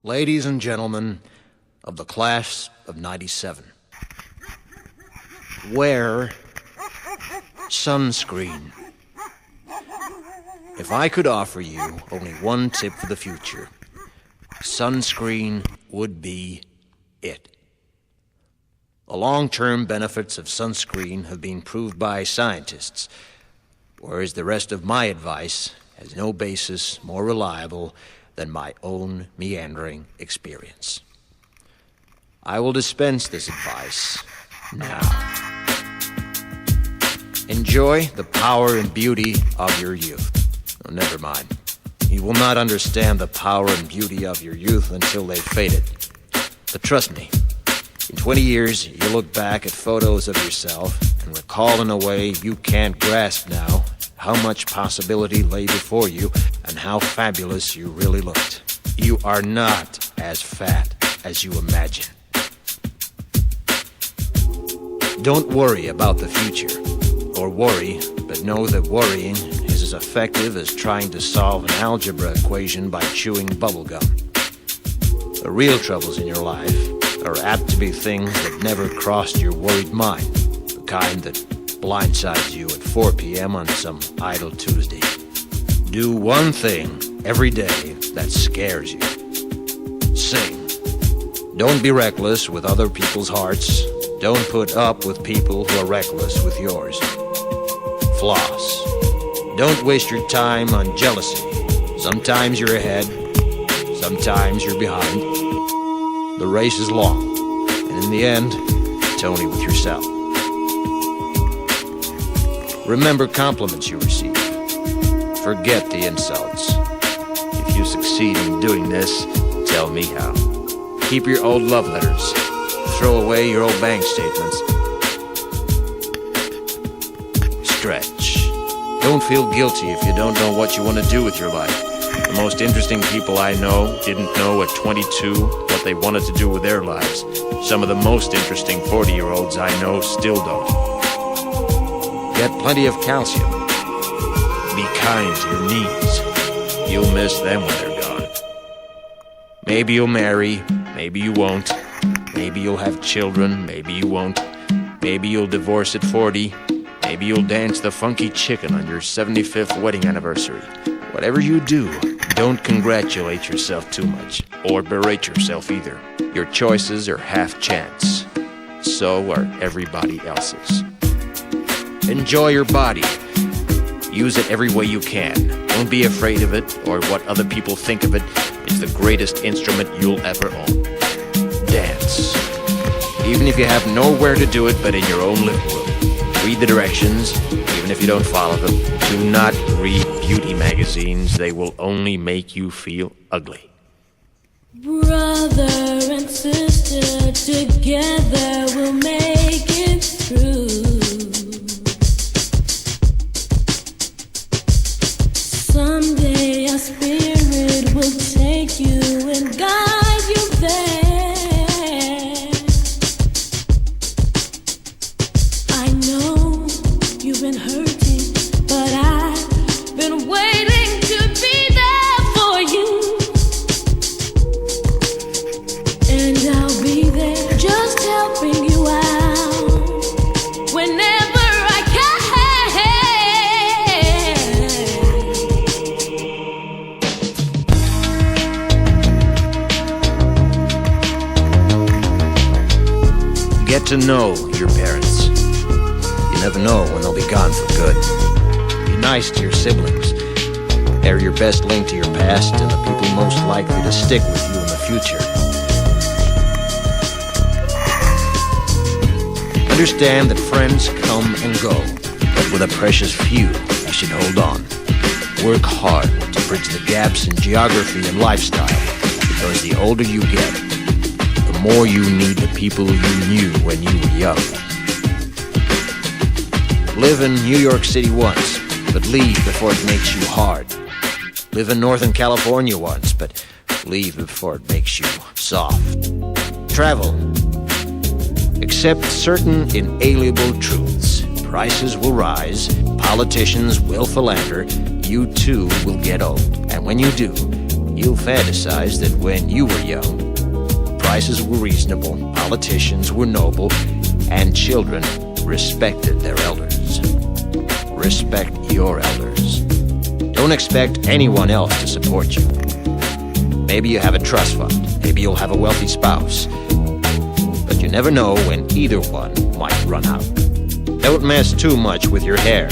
Ladies and gentlemen of the class of '97, wear sunscreen. If I could offer you only one tip for the future, sunscreen would be it. The long-term benefits of sunscreen have been proved by scientists, whereas the rest of my advice has no basis more reliable than my own meandering experience. I will dispense this advice now. Enjoy the power and beauty of your youth. Oh, never mind. You will not understand the power and beauty of your youth until they've faded. But trust me, in 20 years, you'll look back at photos of yourself and recall in a way you can't grasp now how much possibility lay before you and how fabulous you really looked. You are not as fat as you imagine. Don't worry about the future, or worry, but know that worrying is as effective as trying to solve an algebra equation by chewing bubblegum. The real troubles in your life are apt to be things that never crossed your worried mind, the kind that blindsides you at 4 p.m. on some idle Tuesday. Do one thing every day that scares you. Sing. Don't be reckless with other people's hearts. Don't put up with people who are reckless with yours. Floss. Don't waste your time on jealousy. Sometimes you're ahead, sometimes you're behind. The race is long, and in the end, it's only with yourself. Remember compliments you receive. Forget the insults. If you succeed in doing this, tell me how. Keep your old love letters. Throw away your old bank statements. Stretch. Don't feel guilty if you don't know what you want to do with your life. The most interesting people I know didn't know at 22 what they wanted to do with their lives. Some of the most interesting 40-year-olds I know still don't. Get plenty of calcium. Be kind to your knees. You'll miss them when they're gone. Maybe you'll marry, maybe you won't. Maybe you'll have children, maybe you won't. Maybe you'll divorce at 40. Maybe you'll dance the funky chicken on your 75th wedding anniversary. Whatever you do, don't congratulate yourself too much, or berate yourself either. Your choices are half chance. So are everybody else's. Enjoy your body. Use it every way you can. Don't be afraid of it or what other people think of it. It's the greatest instrument you'll ever own. Dance. Even if you have nowhere to do it but in your own living room. Read the directions, even if you don't follow them. Do not read beauty magazines. They will only make you feel ugly. Brother and sister, together we'll make it through. Someday our spirit will take you and guide you there. I know you've been hurting, but I've been waiting to be there for you. And I'll be there just helping you out whenever I can. Get to know your parents. You never know when they'll be gone for good. Be nice to your siblings. They're your best link to your past and the people most likely to stick with you in the future. Understand that friends come and go, but with a precious few, you should hold on. Work hard to bridge the gaps in geography and lifestyle, because the older you get, the more you need the people you knew when you were young. Live in New York City once, but leave before it makes you hard. Live in Northern California once, but leave before it makes you soft. Travel. Accept certain inalienable truths. Prices will rise, politicians will philander, you too will get old. And when you do, You'll fantasize that when you were young, prices were reasonable, politicians were noble, and children respected their elders. Respect your elders. Don't expect anyone else to support you. Maybe you have a trust fund, maybe you'll have a wealthy spouse, but you never know when either one might run out. Don't mess too much with your hair.